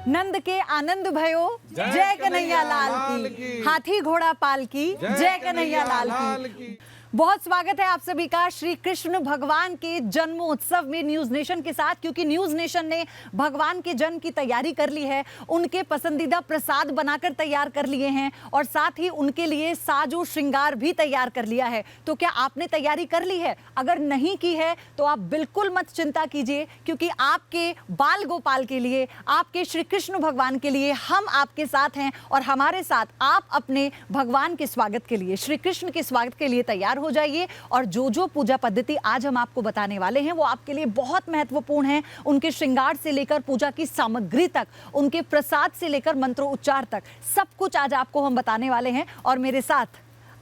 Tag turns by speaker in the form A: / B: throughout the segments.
A: नंद के आनंद भयो जय कन्हैया लाल की, हाथी घोड़ा पाल की जय कन्हैया लाल की। बहुत स्वागत है आप सभी का श्री कृष्ण भगवान के जन्मोत्सव में न्यूज नेशन के साथ, क्योंकि न्यूज नेशन ने भगवान के जन्म की तैयारी कर ली है, उनके पसंदीदा प्रसाद बनाकर तैयार कर लिए हैं और साथ ही उनके लिए साजो श्रृंगार भी तैयार कर लिया है। तो क्या आपने तैयारी कर ली है? अगर नहीं की है तो आप बिल्कुल मत चिंता कीजिए, क्योंकि आपके बाल गोपाल के लिए, आपके श्री कृष्ण भगवान के लिए हम आपके साथ हैं और हमारे साथ आप अपने भगवान के स्वागत के लिए, श्री कृष्ण के स्वागत के लिए तैयार हो जाइए। और जो पूजा पद्धति आज हम आपको बताने वाले हैं वो आपके लिए बहुत महत्वपूर्ण है। उनके श्रृंगार से लेकर पूजा की सामग्री तक, उनके प्रसाद से लेकर मंत्रोच्चार तक, सब कुछ आज आपको हम बताने वाले हैं। और मेरे साथ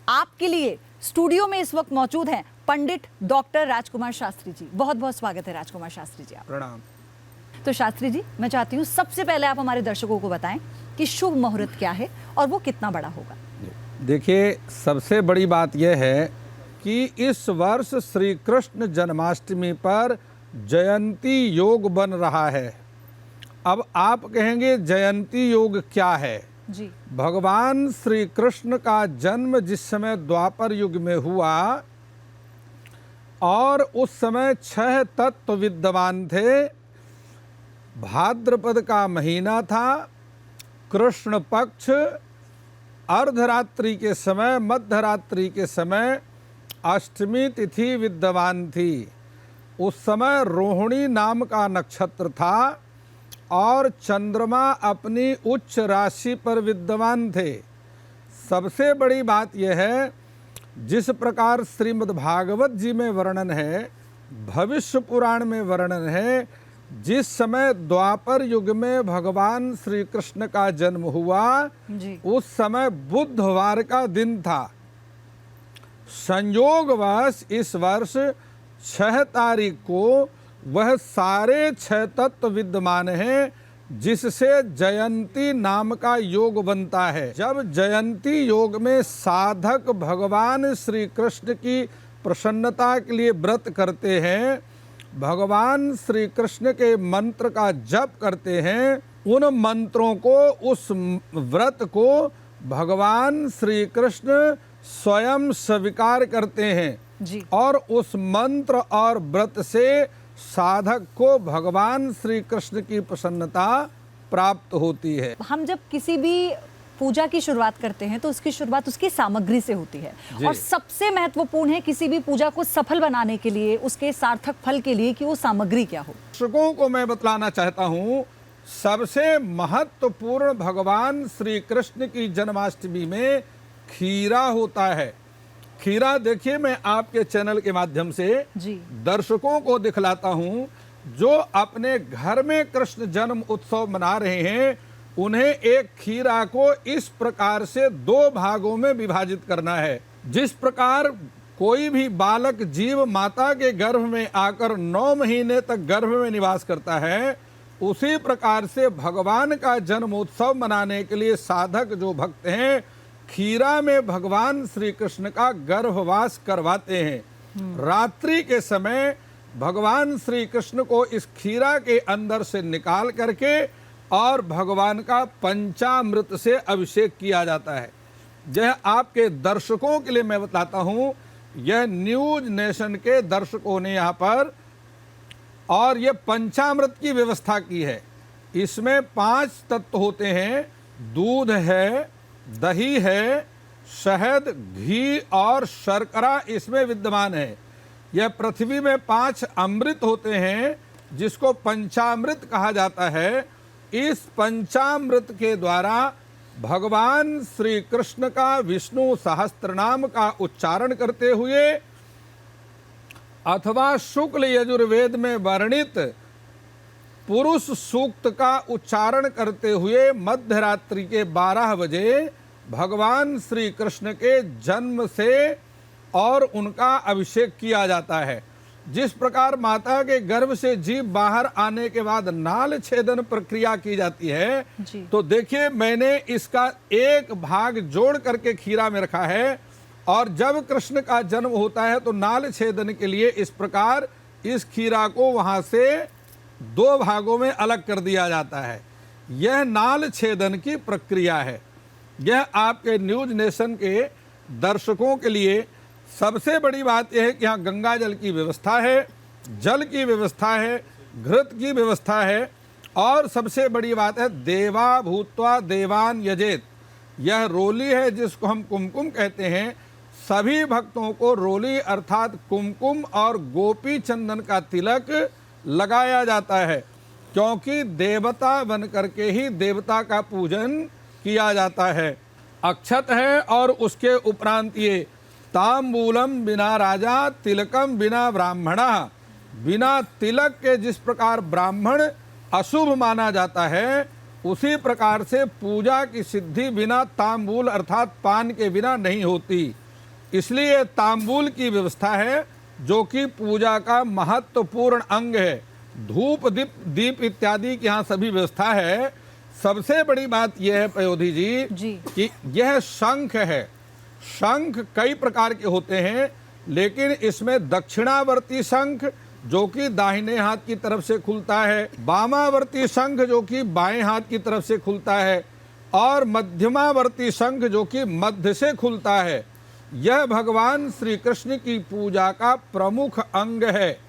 A: आपके लिए स्टूडियो में इस वक्त मौजूद हैं पंडित डॉक्टर राजकुमार शास्त्री जी। बहुत बहुत स्वागत है राजकुमार शास्त्री जी। आप
B: प्रणाम।
A: तो शास्त्री जी, मैं चाहती हूँ सबसे पहले आप हमारे दर्शकों को बताएं कि शुभ मुहूर्त क्या है और वो कितना बड़ा होगा।
B: देखिए, सबसे बड़ी बात यह है कि इस वर्ष श्री कृष्ण जन्माष्टमी पर जयंती योग बन रहा है। अब आप कहेंगे जयंती योग क्या है?
A: जी।
B: भगवान श्री कृष्ण का जन्म जिस समय द्वापर युग में हुआ और उस समय 6 तत्व विद्यमान थे। भाद्रपद का महीना था, कृष्ण पक्ष, अर्धरात्रि के समय, मध्यरात्रि के समय अष्टमी तिथि विद्यमान थी। उस समय रोहिणी नाम का नक्षत्र था और चंद्रमा अपनी उच्च राशि पर विद्यमान थे। सबसे बड़ी बात यह है, जिस प्रकार श्रीमद् भागवत जी में वर्णन है, भविष्य पुराण में वर्णन है, जिस समय द्वापर युग में भगवान श्री कृष्ण का जन्म हुआ
A: जी।
B: उस समय बुधवार का दिन था। संयोगवश इस वर्ष 6 तारीख को वह सारे 6 तत्व विद्यमान हैं, जिससे जयंती नाम का योग बनता है। जब जयंती योग में साधक भगवान श्री कृष्ण की प्रसन्नता के लिए व्रत करते हैं, भगवान श्री कृष्ण के मंत्र का जप करते हैं, उन मंत्रों को, उस व्रत को भगवान श्री कृष्ण स्वयं स्वीकार करते हैं
A: जी।
B: और उस मंत्र और व्रत से साधक को भगवान श्री कृष्ण की प्रसन्नता प्राप्त होती है।
A: हम जब किसी भी पूजा की शुरुआत करते हैं तो उसकी शुरुआत उसकी सामग्री से होती है और सबसे महत्वपूर्ण है किसी भी पूजा को सफल बनाने के लिए, उसके सार्थक फल के लिए, कि वो सामग्री क्या हो।
B: दर्शकों को मैं बतलाना चाहता हूँ, सबसे महत्वपूर्ण भगवान श्री कृष्ण की जन्माष्टमी में खीरा होता है। खीरा देखिए, मैं आपके चैनल के माध्यम से
A: जी
B: दर्शकों को दिखलाता हूँ। जो अपने घर में कृष्ण जन्म उत्सव मना रहे हैं, उन्हें एक खीरा को इस प्रकार से 2 भागों में विभाजित करना है। जिस प्रकार कोई भी बालक जीव माता के गर्भ में आकर 9 महीने तक गर्भ में निवास करता है, उसी प्रकार से भगवान का जन्मोत्सव मनाने के लिए साधक जो भक्त हैं, खीरा में भगवान श्री कृष्ण का गर्भवास करवाते हैं। रात्रि के समय भगवान श्री कृष्ण को इस खीरा के अंदर से निकाल करके और भगवान का पंचामृत से अभिषेक किया जाता है। यह आपके दर्शकों के लिए मैं बताता हूँ, यह न्यूज नेशन के दर्शकों ने यहाँ पर और यह पंचामृत की व्यवस्था की है। इसमें 5 तत्व होते हैं। दूध है, दही है, शहद, घी और शर्करा इसमें विद्यमान है। यह पृथ्वी में 5 अमृत होते हैं, जिसको पंचामृत कहा जाता है। इस पंचामृत के द्वारा भगवान श्री कृष्ण का विष्णु सहस्त्रनाम का उच्चारण करते हुए अथवा शुक्ल यजुर्वेद में वर्णित पुरुष सूक्त का उच्चारण करते हुए मध्यरात्रि के 12 बजे भगवान श्री कृष्ण के जन्म से और उनका अभिषेक किया जाता है। जिस प्रकार माता के गर्भ से जीव बाहर आने के बाद नाल छेदन प्रक्रिया की जाती है, तो देखिए, मैंने इसका एक भाग जोड़ करके खीरा में रखा है और जब कृष्ण का जन्म होता है तो नाल छेदन के लिए इस प्रकार इस खीरा को वहां से 2 भागों में अलग कर दिया जाता है। यह नाल छेदन की प्रक्रिया है। यह आपके न्यूज नेशन के दर्शकों के लिए सबसे बड़ी बात यह है कि यहाँ गंगा जल की व्यवस्था है, जल की व्यवस्था है, घृत की व्यवस्था है, और सबसे बड़ी बात है देवा भूत्वा देवान यजेत। यह रोली है जिसको हम कुमकुम कहते हैं। सभी भक्तों को रोली अर्थात कुमकुम और गोपी चंदन का तिलक लगाया जाता है, क्योंकि देवता बन करके ही देवता का पूजन किया जाता है। अक्षत है और उसके उपरांत ये तांबूलम बिना राजा तिलकम बिना ब्राह्मणा। बिना तिलक के जिस प्रकार ब्राह्मण अशुभ माना जाता है, उसी प्रकार से पूजा की सिद्धि बिना तांबूल अर्थात पान के बिना नहीं होती। इसलिए तांबूल की व्यवस्था है जो कि पूजा का महत्वपूर्ण अंग है। धूप दीप इत्यादि की यहाँ सभी व्यवस्था है। सबसे बड़ी बात यह है पयोधी जी कि यह शंख है। शंख कई प्रकार के होते हैं, लेकिन इसमें दक्षिणावर्ती शंख जो कि दाहिने हाथ की तरफ से खुलता है, वामावर्ती शंख जो कि बाएं हाथ की तरफ से खुलता है, और मध्यमावर्ती शंख जो कि मध्य से खुलता है। यह भगवान श्री कृष्ण की पूजा का प्रमुख अंग है।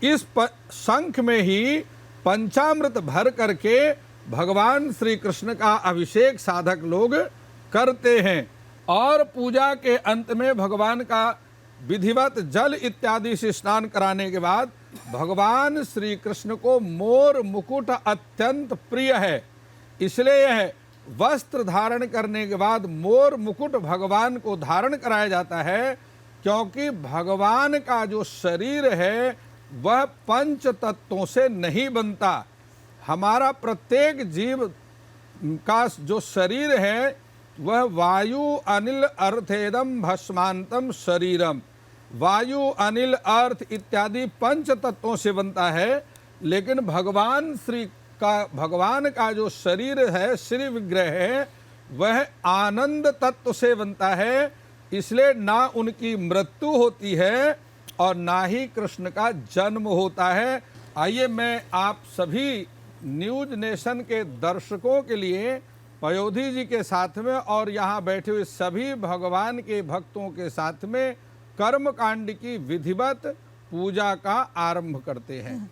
B: इस शंख में ही पंचामृत भर करके भगवान श्री कृष्ण का अभिषेक साधक लोग करते हैं, और पूजा के अंत में भगवान का विधिवत जल इत्यादि से स्नान कराने के बाद भगवान श्री कृष्ण को मोर मुकुट अत्यंत प्रिय है। इसलिए यह वस्त्र धारण करने के बाद मोर मुकुट भगवान को धारण कराया जाता है, क्योंकि भगवान का जो शरीर है वह पंच तत्वों से नहीं बनता। हमारा प्रत्येक जीव का जो शरीर है वह वायु अनिल अर्थेदम भस्मांतम शरीरम। वायु अनिल अर्थ इत्यादि पंच तत्वों से बनता है, लेकिन भगवान का जो शरीर है, श्री विग्रह है, वह आनंद तत्व से बनता है। इसलिए ना उनकी मृत्यु होती है और ना ही कृष्ण का जन्म होता है। आइए मैं आप सभी न्यूज नेशन के दर्शकों के लिए पयोधी जी के साथ में और यहाँ बैठे हुए सभी भगवान के भक्तों के साथ में कर्मकांड की विधिवत पूजा का आरंभ करते हैं।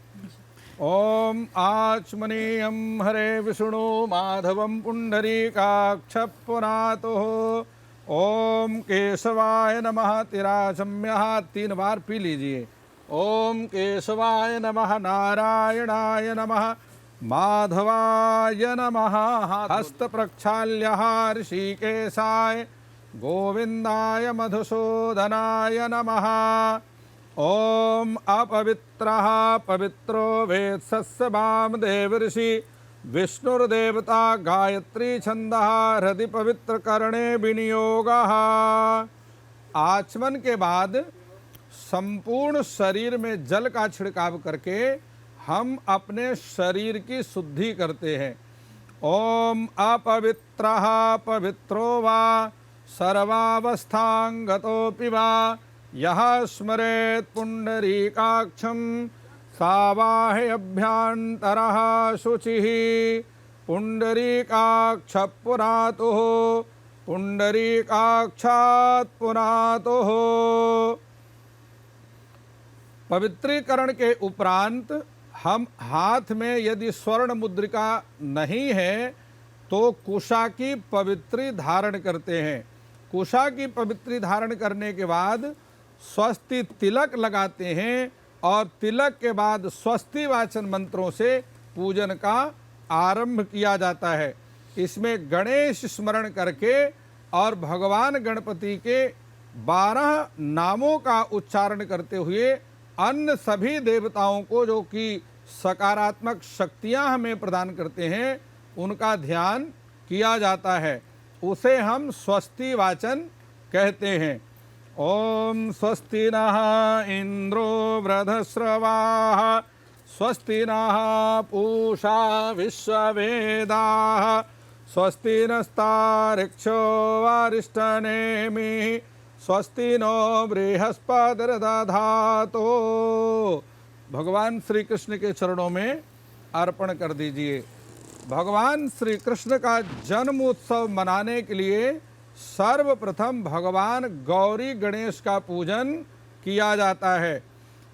B: ओम आचमनीयम हरे विष्णु माधवम पुंडरीकाक्ष पुनातुः। ओम केशवाय नमः। तिराचम्य 3 बार पी लीजिए। ओम केशवाय नमः, नारायणाय नमः, माधवाय नमः। हस्त प्रक्षाल्य ऋषिकेशाय गोविंदाय मधुसूदनाय नमः। ओम अपवित्रः पवित्रो वेत्सस्य वामदेव ऋषि विष्णुर्देवता गायत्री छंदः हृदि पवित्र करणे विनियोगः। आचमन के बाद संपूर्ण शरीर में जल का छिड़काव करके हम अपने शरीर की शुद्धि करते हैं। ओम अपवित्रः पवित्रो वा सर्वावस्थांगतोऽपि वा यः स्मरेत् पुंडरीकाक्षं सावाह्यभ्यन्तरः शुचिः। पुंडरीकाक्ष पुनातुः पुंडरीकाक्षात् पुनातुः। पवित्रीकरण के उपरांत हम हाथ में यदि स्वर्ण मुद्रिका नहीं है तो कुशा की पवित्री धारण करते हैं। कुशा की पवित्री धारण करने के बाद स्वस्ति तिलक लगाते हैं और तिलक के बाद स्वस्ति वाचन मंत्रों से पूजन का आरंभ किया जाता है। इसमें गणेश स्मरण करके और भगवान गणपति के 12 नामों का उच्चारण करते हुए अन्य सभी देवताओं को जो कि सकारात्मक शक्तियां हमें प्रदान करते हैं उनका ध्यान किया जाता है। उसे हम स्वस्ति वाचन कहते हैं। ओम स्वस्ति नः इंद्रो वृधस्रवाः स्वस्ति नः पूषा विश्ववेदाः स्वस्ति नस्तार्क्ष्यो वारिष्ठनेमिः स्वस्ति नो बृहस्पतिर्दधातु। भगवान श्री कृष्ण के चरणों में अर्पण कर दीजिए। भगवान श्री कृष्ण का जन्म उत्सव मनाने के लिए सर्वप्रथम भगवान गौरी गणेश का पूजन किया जाता है।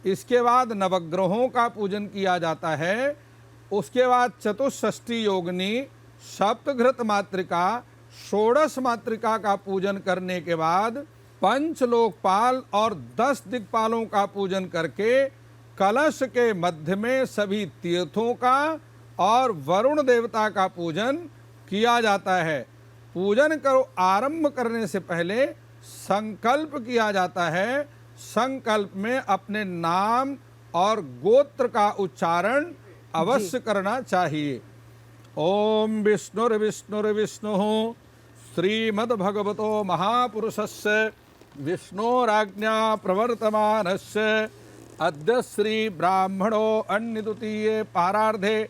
B: इसके बाद नवग्रहों का पूजन किया जाता है। उसके बाद चतुष्षष्ठी योगिनी, सप्तघृत मातृका, षोडश मातृका का पूजन करने के बाद पंचलोकपाल और 10 दिक्पालों का पूजन करके कलश के मध्य में सभी तीर्थों का और वरुण देवता का पूजन किया जाता है। पूजन को आरंभ करने से पहले संकल्प किया जाता है। संकल्प में अपने नाम और गोत्र का उच्चारण अवश्य करना चाहिए। ओम विष्णुर्विष्णुर्विष्णुः श्रीमद्भगवतो महापुरुषस्य विष्णोराज्ञा प्रवर्तमानस्य अद्य श्री ब्राह्मणो अन्यद्वितीये पारार्धे।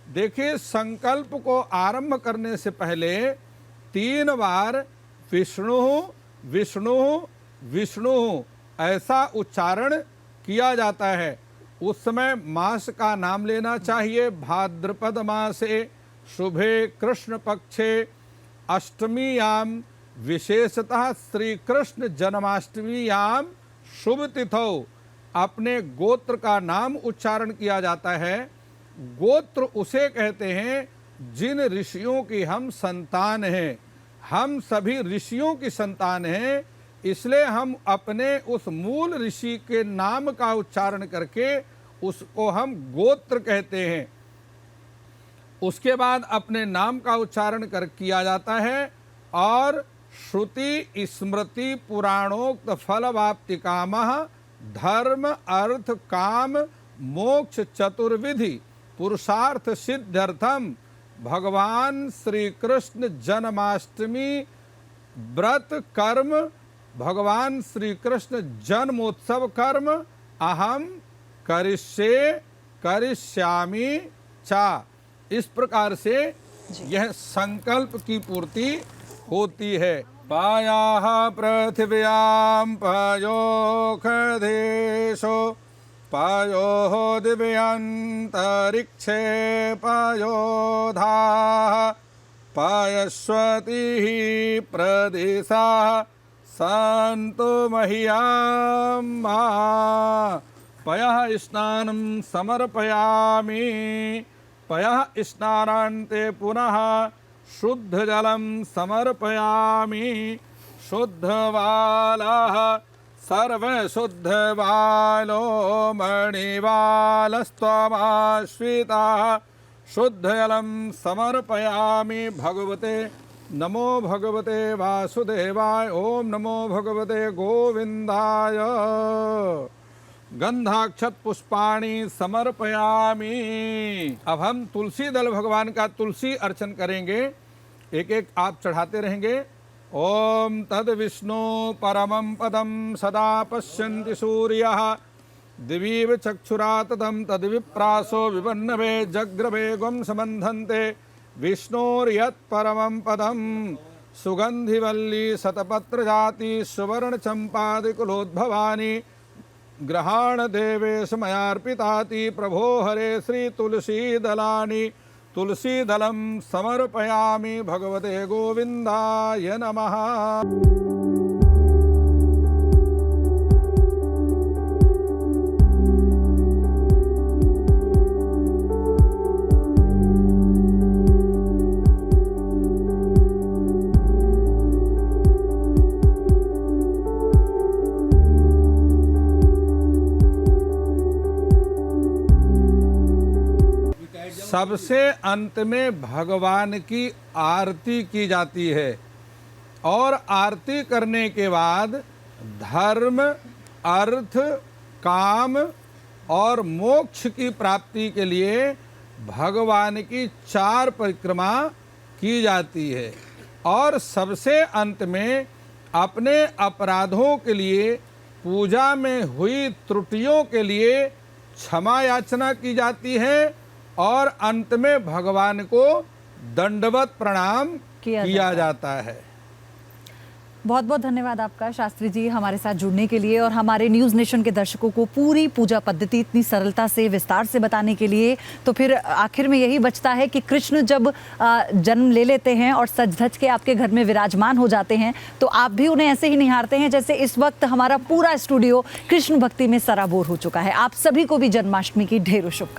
B: देखिए, संकल्प को आरंभ करने से पहले 3 बार विष्णु विष्णु विष्णु ऐसा उच्चारण किया जाता है। उस समय मास का नाम लेना चाहिए। भाद्रपद मासे शुभे कृष्ण पक्षे अष्टमीयाम, विशेषतः श्री कृष्ण जन्माष्टमीयाम शुभ तिथौ अपने गोत्र का नाम उच्चारण किया जाता है। गोत्र उसे कहते हैं जिन ऋषियों की हम संतान हैं। हम सभी ऋषियों की संतान हैं, इसलिए हम अपने उस मूल ऋषि के नाम का उच्चारण करके उसको हम गोत्र कहते हैं। उसके बाद अपने नाम का उच्चारण किया जाता है और श्रुति स्मृति पुराणोक्त फल वाप्ति कामः धर्म अर्थ काम मोक्ष चतुर्विधि पुरुषार्थ सिद्ध्यर्थम भगवान श्री कृष्ण जन्माष्टमी व्रत कर्म, भगवान श्री कृष्ण जन्मोत्सव कर्म अहम करिष्यामि चा। इस प्रकार से यह संकल्प की पूर्ति होती है। पायाः पृथिव्यां पायोः देशो पायोः दिव्यांतरिक्षे पायोधाः पायस्वतीः प्रदेशाः सन्तु मह्यं मा। पयः स्नानं समर्पयामि। पयः स्नानान्ते पुनः शुद्ध जलं समर्पयामि। शुद्धवालः सर्वशुद्धवालो मणिवालस्त्वमाश्रिताः शुद्ध जलं समर्पयामि। भगवते नमो भगवते वासुदेवाय। ओम नमो भगवते गोविंदाय। गंधाक्षत पुष्पाणि समर्पयामि। अब हम तुलसी दल भगवान का तुलसी अर्चन करेंगे। एक एक आप चढ़ाते रहेंगे। ओम तद विष्णु परमं पदं सदा पश्यन्ति सूर्यः दिवीव चक्षुरा तदं तद विप्रासो विपन्नवे जग्रवे गं समन्धन्ते विष्णोर्यत् परमं पदं सुगंधिवल्ली शतपत्र जाति सुवर्ण चंपादिकुलोद्भवानि ग्रहाण देवेश मयार्पिताति प्रभो हरे श्री तुलसी दलानि तुलसी दलं समर्पयामि। भगवते गोविंदाय नमः। सबसे अंत में भगवान की आरती की जाती है और आरती करने के बाद धर्म अर्थ काम और मोक्ष की प्राप्ति के लिए भगवान की 4 परिक्रमा की जाती है और सबसे अंत में अपने अपराधों के लिए पूजा में हुई त्रुटियों के लिए क्षमा याचना की जाती है और अंत में भगवान को दंडवत प्रणाम किया जाता है।
A: बहुत बहुत धन्यवाद आपका शास्त्री जी हमारे साथ जुड़ने के लिए और हमारे न्यूज़ नेशन के दर्शकों को पूरी पूजा पद्धति इतनी सरलता से विस्तार से बताने के लिए। तो फिर आखिर में यही बचता है कि कृष्ण जब जन्म ले लेते हैं और सज धज के आपके घर में विराजमान हो जाते हैं तो आप भी उन्हें ऐसे ही निहारते हैं जैसे इस वक्त हमारा पूरा स्टूडियो कृष्ण भक्ति में सराबोर हो चुका है। आप सभी को भी जन्माष्टमी की ढेरों शुभकामनाएं।